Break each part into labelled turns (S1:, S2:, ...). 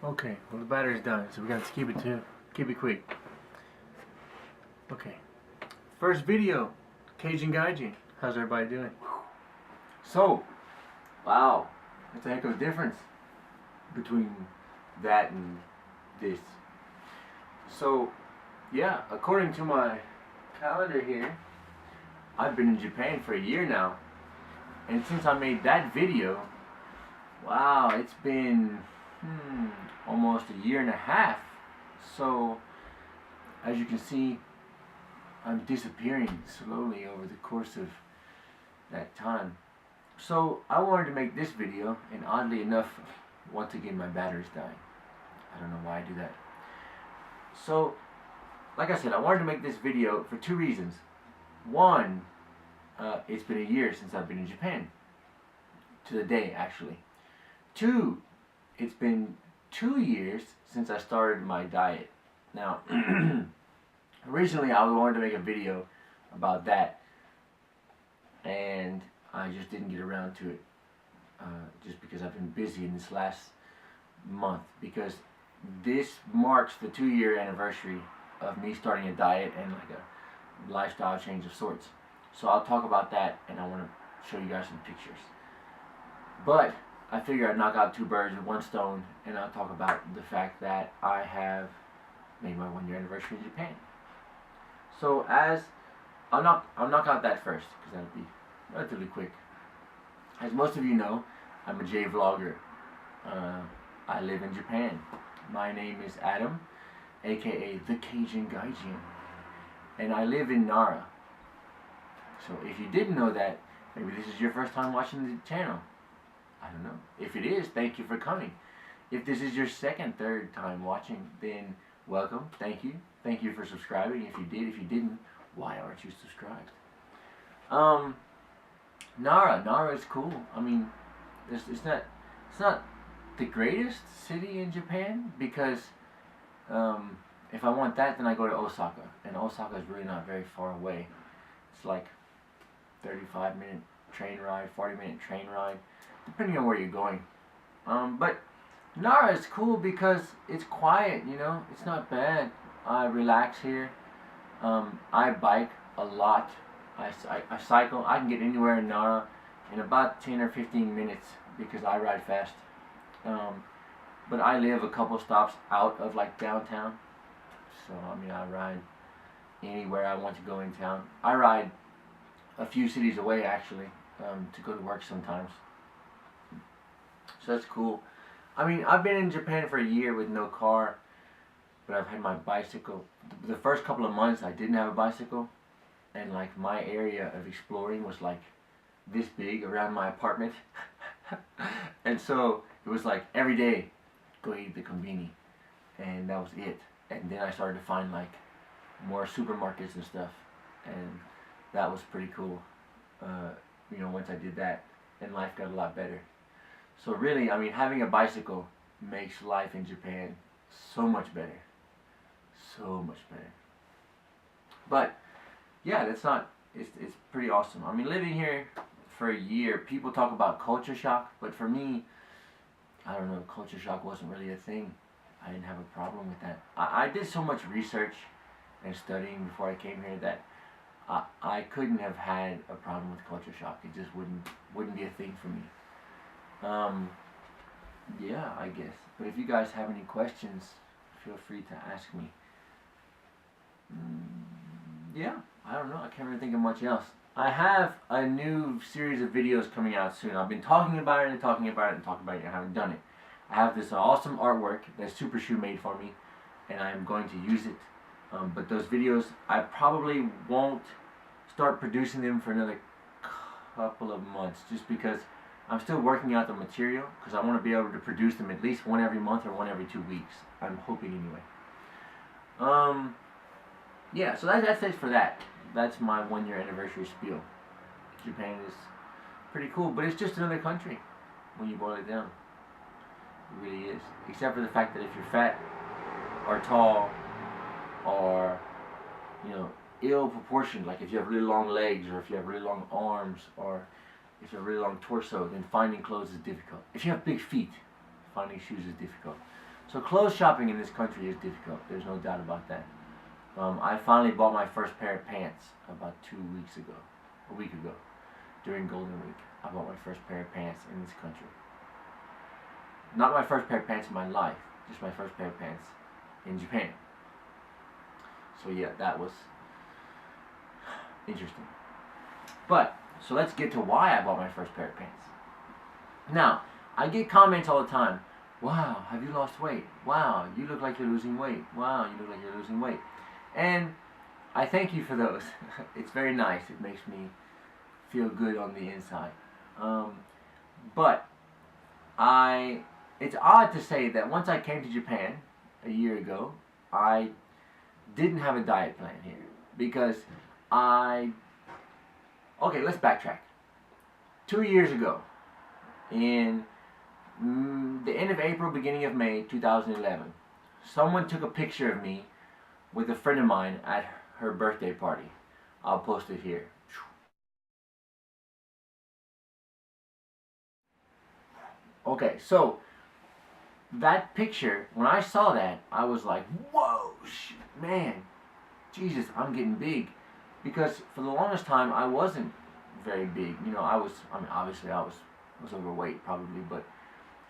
S1: Okay, well the battery's done, so we got to keep it quick. Okay, first video, Cajun Gaijin. How's everybody doing?
S2: So, wow, that's a heck of a difference between that and this. So, yeah, according to my calendar here, I've been in Japan for a year now. And since I made that video, wow, it's been almost a year and a half. So, as you can see, I'm disappearing slowly over the course of that time. So I wanted to make this video, and oddly enough, once again my battery's dying. I don't know why I do that. So, like I said, I wanted to make this video for two reasons. One, it's been a year since I've been in Japan. To the day, actually. Two, it's been 2 years since I started my diet. Now, originally I wanted to make a video about that, and I just didn't get around to it, just because I've been busy in this last month, because this marks the 2-year anniversary of me starting a diet and like a lifestyle change of sorts. So I'll talk about that, and I want to show you guys some pictures. But I figure I'd knock out 2 birds with 1 stone, and I'll talk about the fact that I have made my 1-year anniversary in Japan. So I'll knock out that first, because that'll be relatively quick. As most of you know, I'm a J vlogger. I live in Japan. My name is Adam, aka TheCajunGaijin, and I live in Nara. So if you didn't know that, maybe this is your first time watching the channel. I don't know. If it is, thank you for coming. If this is your second, third time watching, then welcome, thank you. Thank you for subscribing. If you did, if you didn't, why aren't you subscribed? Nara is cool. I mean, it's not the greatest city in Japan, because if I want that, then I go to Osaka, and Osaka is really not very far away. It's like 35-minute train ride, 40-minute train ride, depending on where you're going. But Nara is cool because it's quiet, you know, it's not bad. I relax here. I bike a lot. I cycle. I can get anywhere in Nara in about 10 or 15 minutes because I ride fast. But I live a couple stops out of like downtown. So, I mean, I ride anywhere I want to go in town. I ride a few cities away, actually, to go to work sometimes. So that's cool. I mean, I've been in Japan for a year with no car, but I've had my bicycle. The first couple of months I didn't have a bicycle, and like my area of exploring was like this big around my apartment. And so it was like every day go eat the konbini, and that was it. And then I started to find like more supermarkets and stuff, and that was pretty cool. You know, once I did that, and life got a lot better. So really, I mean, having a bicycle makes life in Japan so much better. So much better. But yeah, it's pretty awesome. I mean, living here for a year, people talk about culture shock, but for me, I don't know, culture shock wasn't really a thing. I didn't have a problem with that. I did so much research and studying before I came here that I couldn't have had a problem with culture shock. It just wouldn't be a thing for me. Yeah, I guess. But if you guys have any questions, feel free to ask me. Yeah, I don't know. I can't really think of much else. I have a new series of videos coming out soon. I've been talking about it and talking about it and talking about it, and I haven't done it. I have this awesome artwork that Super Shoe made for me, and I'm going to use it. But those videos, I probably won't start producing them for another couple of months, just because I'm still working out the material, because I want to be able to produce them at least one every month or one every 2 weeks. I'm hoping anyway. Yeah, so that's it for that. That's my 1-year anniversary spiel. Japan is pretty cool, but it's just another country when you boil it down. It really is. Except for the fact that if you're fat or tall or, you know, ill proportioned, like if you have really long legs or if you have really long arms or if you have a really long torso, then finding clothes is difficult. If you have big feet, finding shoes is difficult. So clothes shopping in this country is difficult. There's no doubt about that. I finally bought my first pair of pants about 2 weeks ago, a week ago, during Golden Week. I bought my first pair of pants in this country. Not my first pair of pants in my life, just my first pair of pants in Japan. So yeah, that was interesting. But, so let's get to why I bought my first pair of pants. Now, I get comments all the time. Wow, have you lost weight? Wow, you look like you're losing weight. Wow, you look like you're losing weight. And I thank you for those. It's very nice. It makes me feel good on the inside. But it's odd to say that once I came to Japan a year ago, I didn't have a diet plan here because okay, let's backtrack. 2 years ago, in the end of April, beginning of May 2011, someone took a picture of me with a friend of mine at her birthday party. I'll post it here. Okay, so that picture, when I saw that, I was like, whoa, man, Jesus, I'm getting big. Because for the longest time, I wasn't very big. You know, obviously I was overweight probably, but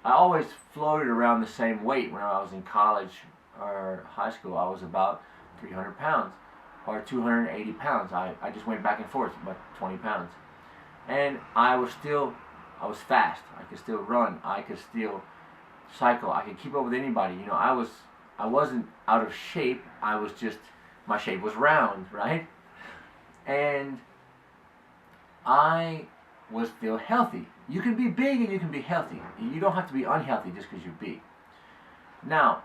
S2: I always floated around the same weight. When I was in college or high school, I was about 300 pounds or 280 pounds. I just went back and forth, about 20 pounds. And I was fast. I could still run. I could still cycle. I could keep up with anybody. You know, I wasn't out of shape. My shape was round, right? And I was still healthy. You can be big and you can be healthy. You don't have to be unhealthy just because you're big. Now,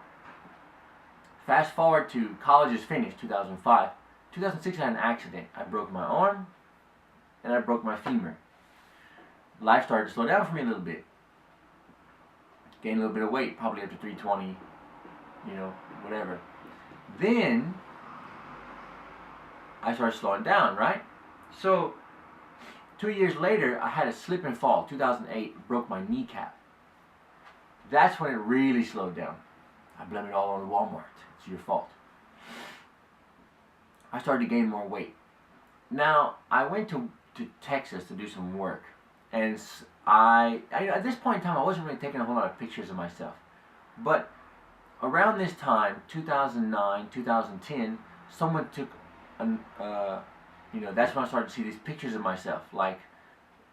S2: fast forward to college is finished, 2005. 2006 I had an accident. I broke my arm and I broke my femur. Life started to slow down for me a little bit. Gained a little bit of weight, probably up to 320, you know, whatever. Then I started slowing down, right? So 2 years later, I had a slip and fall. 2008, broke my kneecap. That's when it really slowed down. I blame it all on Walmart. It's your fault. I started to gain more weight. Now, I went to Texas to do some work. And at this point in time, I wasn't really taking a whole lot of pictures of myself. But around this time, 2009, 2010, someone took that's when I started to see these pictures of myself. Like,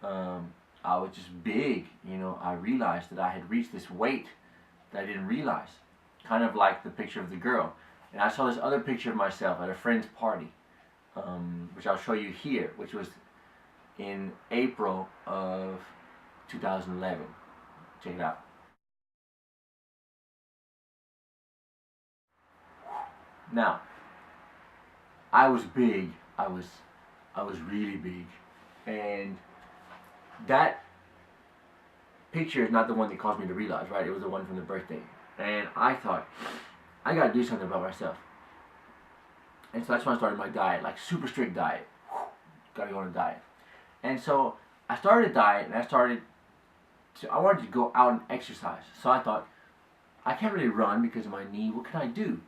S2: I was just big, you know. I realized that I had reached this weight that I didn't realize. Kind of like the picture of the girl. And I saw this other picture of myself at a friend's party, which I'll show you here, which was in April of 2011. Check it out. Now, I was big. I was really big, and that picture is not the one that caused me to realize, right? It was the one from the birthday, and I thought, I gotta do something about myself. And so that's when I started my diet, like super strict diet. Gotta go on a diet. And so I started a diet, and I wanted to go out and exercise. So I thought, I can't really run because of my knee. What can I do?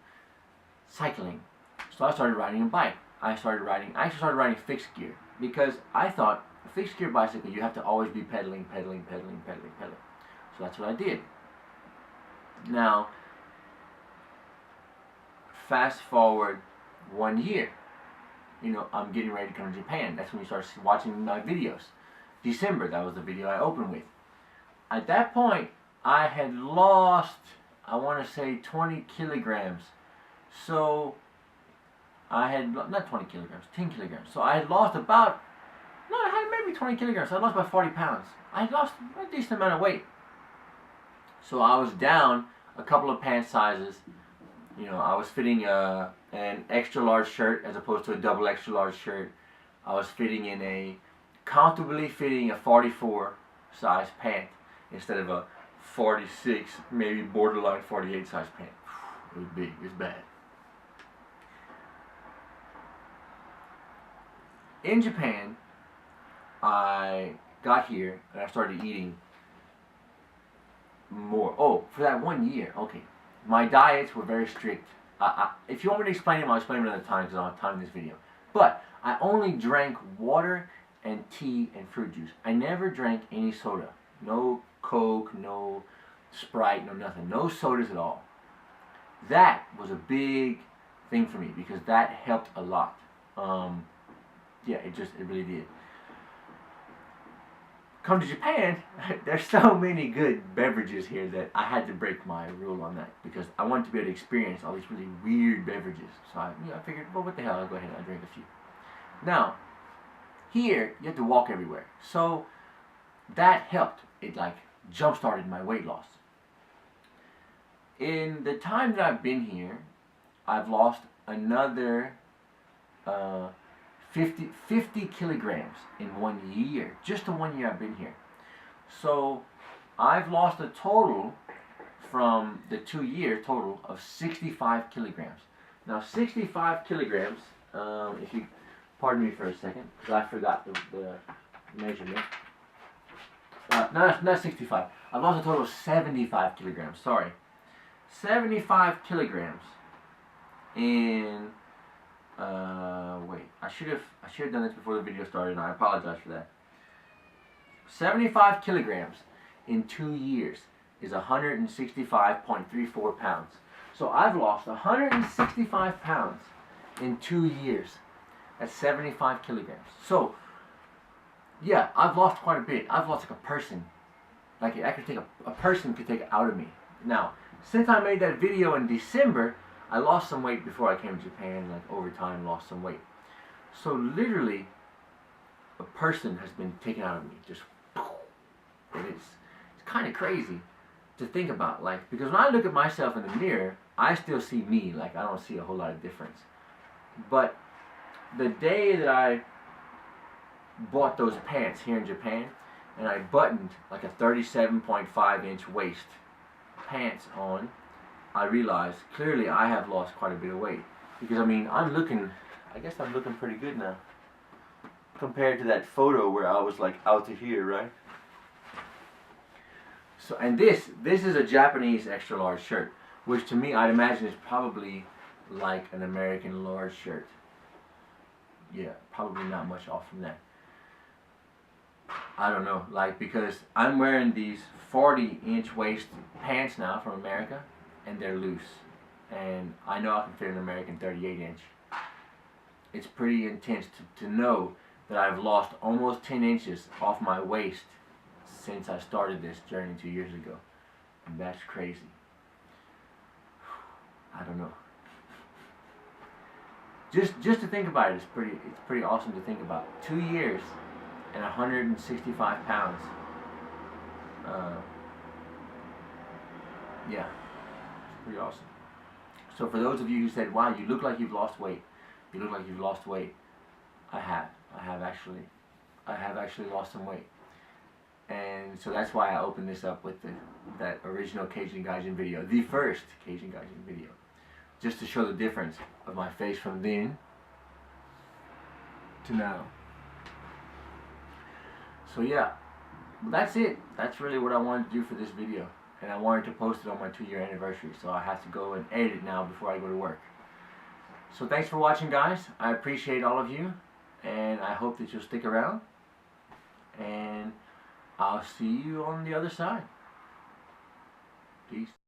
S2: Cycling. So I started riding a bike. I actually started riding fixed gear because I thought a fixed gear bicycle, you have to always be pedaling. So that's what I did. Now, fast forward 1 year. You know, I'm getting ready to come to Japan. That's when you start watching my videos. December, that was the video I opened with. At that point, I had lost, I want to say 20 kilograms. So I had, not 20 kilograms, 10 kilograms. So I had lost I had maybe 20 kilograms. So I lost about 40 pounds. I had lost a decent amount of weight. So I was down a couple of pant sizes. You know, I was fitting an extra large shirt as opposed to a double extra large shirt. I was comfortably fitting a 44 size pant instead of a 46, maybe borderline 48 size pant. It was big, it was bad. In Japan, I got here and I started eating more. Oh, for that 1 year, okay. my diets were very strict. If you want me to explain them, I'll explain them another time because I don't have time in this video. But I only drank water and tea and fruit juice. I never drank any soda. No Coke, no Sprite, no nothing. No sodas at all. That was a big thing for me because that helped a lot. Yeah, it really did. Come to Japan, there's so many good beverages here that I had to break my rule on that because I wanted to be able to experience all these really weird beverages. So I figured, well, what the hell, I'll go ahead and I'll drink a few. Now, here, you have to walk everywhere. So that helped. It like jump-started my weight loss. In the time that I've been here, I've lost another 50 kilograms in 1 year. Just the 1 year I've been here. So I've lost a total from the 2 year total of 65 kilograms. Now 65 kilograms, if you pardon me for a second, because I forgot the measurement. No, not 65. I've lost a total of 75 kilograms. Sorry. 75 kilograms in wait, I should have done this before the video started, and I apologize for that. 75 kilograms in 2 years is 165.34 pounds. So I've lost 165 pounds in 2 years at 75 kilograms. So yeah, I've lost quite a bit. I've lost like a person. Like I could take a person could take it out of me. Now, since I made that video in December, I lost some weight before I came to Japan, like over time lost some weight. So literally, a person has been taken out of me. Just, it's kind of crazy to think about. Like, because when I look at myself in the mirror, I still see me. Like, I don't see a whole lot of difference. But the day that I bought those pants here in Japan, and I buttoned like a 37.5-inch waist pants on, I realized clearly I have lost quite a bit of weight. Because I mean, I guess I'm looking pretty good now. Compared to that photo where I was like out to here, right? So, and this is a Japanese extra large shirt, which to me I'd imagine is probably like an American large shirt. Yeah, probably not much off from that. I don't know, like, because I'm wearing these 40-inch waist pants now from America, and they're loose. And I know I can fit an American 38-inch. It's pretty intense to know that I've lost almost 10 inches off my waist since I started this journey 2 years ago. And that's crazy. I don't know. Just to think about it, it's pretty awesome to think about. 2 years and 165 pounds. Yeah, it's pretty awesome. So for those of you who said, wow, you look like you've lost weight. You look like you've lost weight. I have actually lost some weight. And so that's why I opened this up with that original TheCajunGaijin video. The first TheCajunGaijin video. Just to show the difference of my face from then to now. So yeah, that's it. That's really what I wanted to do for this video. And I wanted to post it on my 2-year anniversary. So I have to go and edit it now before I go to work. So thanks for watching, guys. I appreciate all of you. And I hope that you'll stick around. And I'll see you on the other side. Peace.